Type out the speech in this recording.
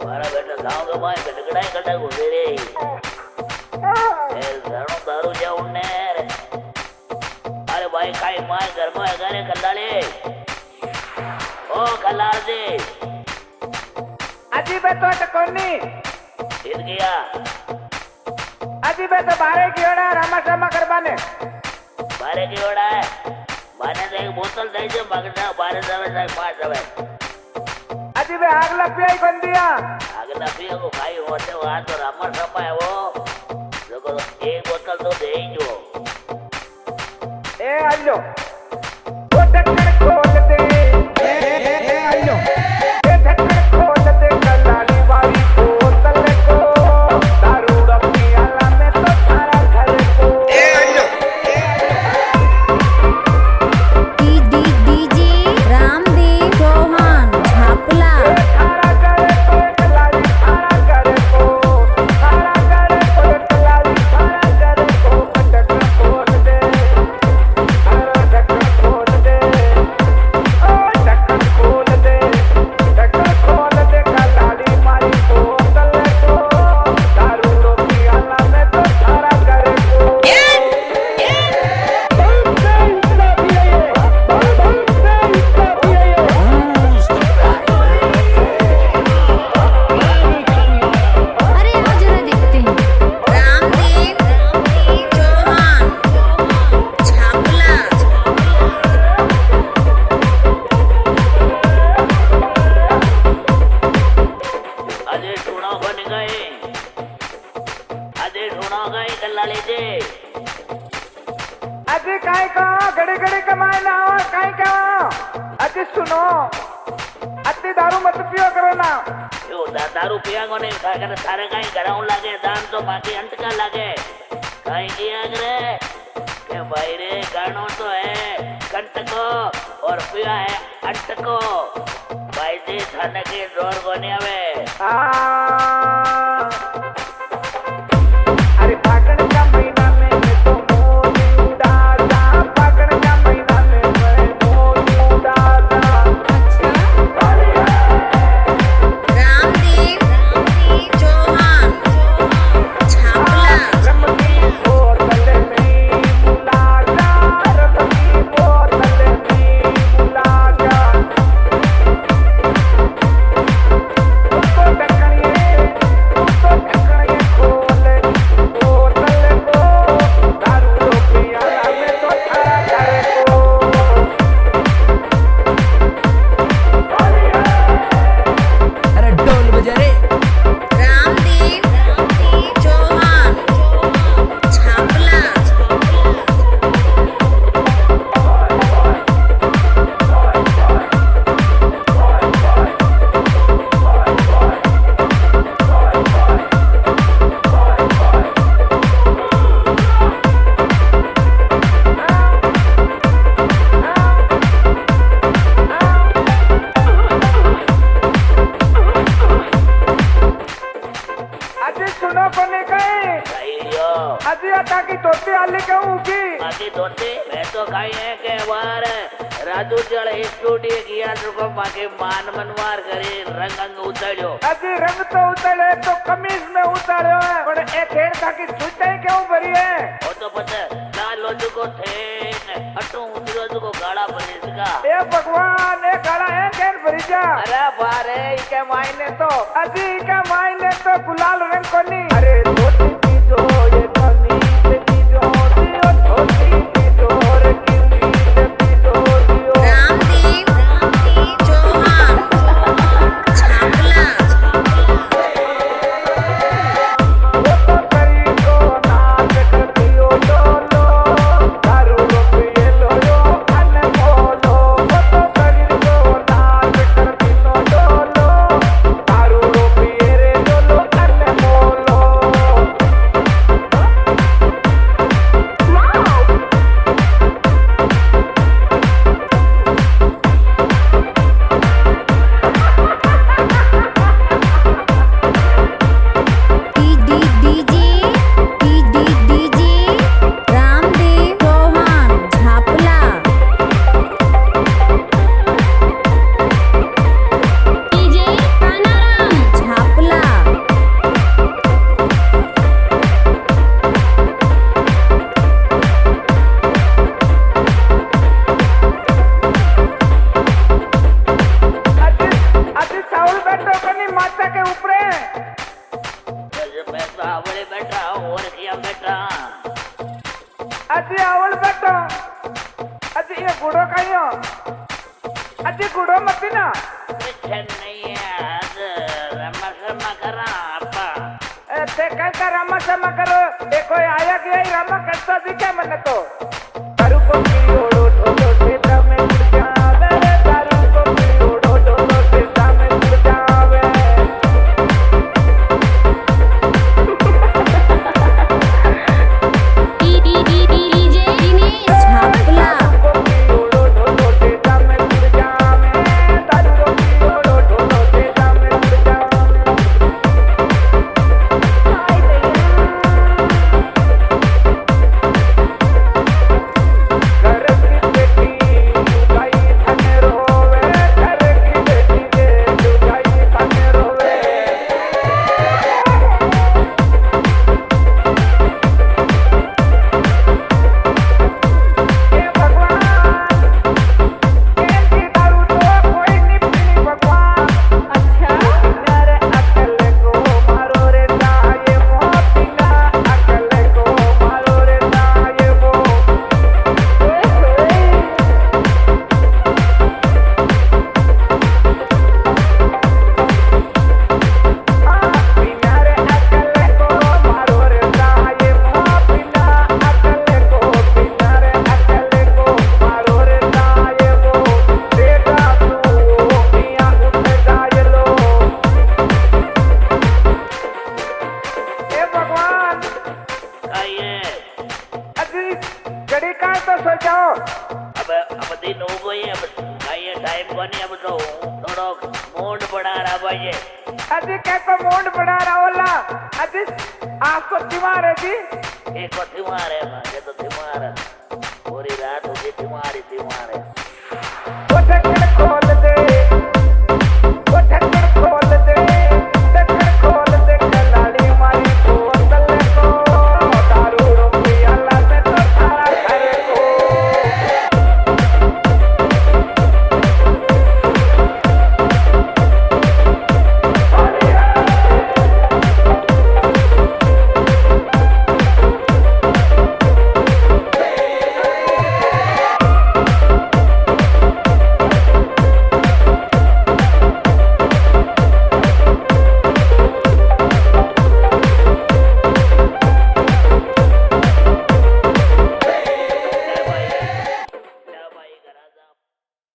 મારા બેટા ગાંવ ગમાય ગડગડાય ગડા ગુજે રે એ ઘણો દારૂ જાઉં ને અરે ભાઈ કાઈ માર ઘરમાં અગારે કલ્લાળે ઓ કલ્લાળ દે अजी बे तो टकोनी ઈદ ગયા अजी बे तो बारे कीड़ा रामा शर्मा करवाने બારે કેવડા માને તો એક બોતલ દઈ દે મગના બારે દવે સાહેબ પાસ હવે अजी बे आग लपियाई बंदिया આગળ પીઓ કો ખાઈ હોતે આ તો રામર સપાય વો લોકો એક બોતલ તો દેઈ જો ए अल्लो वो ढक्कन खोल दे ए अल्लो ये ढक्कन खोल दे कलाली वाली बोतल को दारू रखी आला में तो सारा घर को ए अल्लो डीजे रामदेव चौहान झापला सारा घर को कलाली सारा घर को सारा घर को कलाली सारा घर को ढक्कन खोल दे सारा ढक्कन खोल दे ओ ढक्कन खोल दे कलाली मारी बोतल को दारू रोकी आला में तो सारा घर को अरे आओ जरा देखते हैं रामदेव चौहान झापला આજે ઢૂણો બની ગઈ આજે ઢૂણો ગઈ કલ્લાળી દે अजी काय का घड़ी घड़ी कमाए ना और काय का अजी सुनो अति दारू मत पियो करो ना જો દારૂ પીવાગો નહીં કારણ તારે કઈ કરાવું લાગે દાન તો બાકી અંટકા લાગે કઈ કિયા કરે કે ભાઈ રે ગાણો તો है कंटको और पिया है अंटको भाई जी थाने की जोर कोनी आवे अरे फागण का महीना में मैं तो मोनी उड़ाता फागण का महीना में मैं मोनी उड़ाता रामदेव चौहान झापला रम की बोतल में मुला जा रम की बोतल में मुला जा उसको ढक्कनिए खोल बोतल को दारू रोकी आला में तो थारा घर को अरे ढोल बजा रे रामदेव चौहान झापला अजी सुनो कोने कहीं सही हो अजी अटा की टोपी आली कहूँ की बाकी दोस्ती मैं तो कही है के बार राजू चढ़ स्टूडियो किया को बाकी मान मनवार करे रंग अंग उतरियो अजी रंग तो उतरे तो कमीज में उतारे है और एक हेड था की सुचाई क्यों भरी है वो तो पता ना लोजू को थे अटू उतरो को गाड़ा बने इसका ए भगवान ए गाड़ा है कैन भरी जा अरे बारे इके मायने तो अजी का मायने तो गुलाल रंग कोनी अरे धोती की जो ये कमीज की जो दियो धोती की जो रे कमीज की जो दियो रामदेव चौहान झापला वो तो करी को नाच करतियो डोलो दारू रोपिए लोयो अन बोलो वो तो करी को नाच करतियो डोलो दारू रोपिए रे डोलो अन बोलो गुड़ो कहियो अजी गुड़ो मत ना कुछ नहीं है आज रमा करा आपा ते कहता रामा समा करो देखो आया गया ही रामा करता दिखे मन तो दारू को पियोड़ो ढोलो देता में उड़ जावे दारू को पियोड़ो ढोलो देता में उड़ जावे छापला को पियोड़ो ढोलो देता में उड़ जावे दारू को पियोड़ो ढोलो देता में उड़ जावे हाय भैया घर की बेटी लुगाई थने रोवे घर की बेटी के लुगाई थने रोवे हे भगवान कैसी दारू तो कोई नहीं पीनी भगवान अच्छा मेरे अकल को मारो रे साये मोतीना अकल को मारो रे साये वो बिना रे अकल को मारो रे साये मोतीना अकल को बिना रे अकल को मारो रे साये वो देखा तू मियां उठ जाए लो हे भगवान खाइए अजी घड़ी का तो सो जाओ अब दिन हो गई अब खाइए टाइम को नहीं अब तो थोड़ो मूड बना रहा भाई अजी क्या को मूड बना रहा होला अजी आपको तिमार है जी एक को तिमार है मां ये तो तिमार है पूरी रात होगी तिमार है वो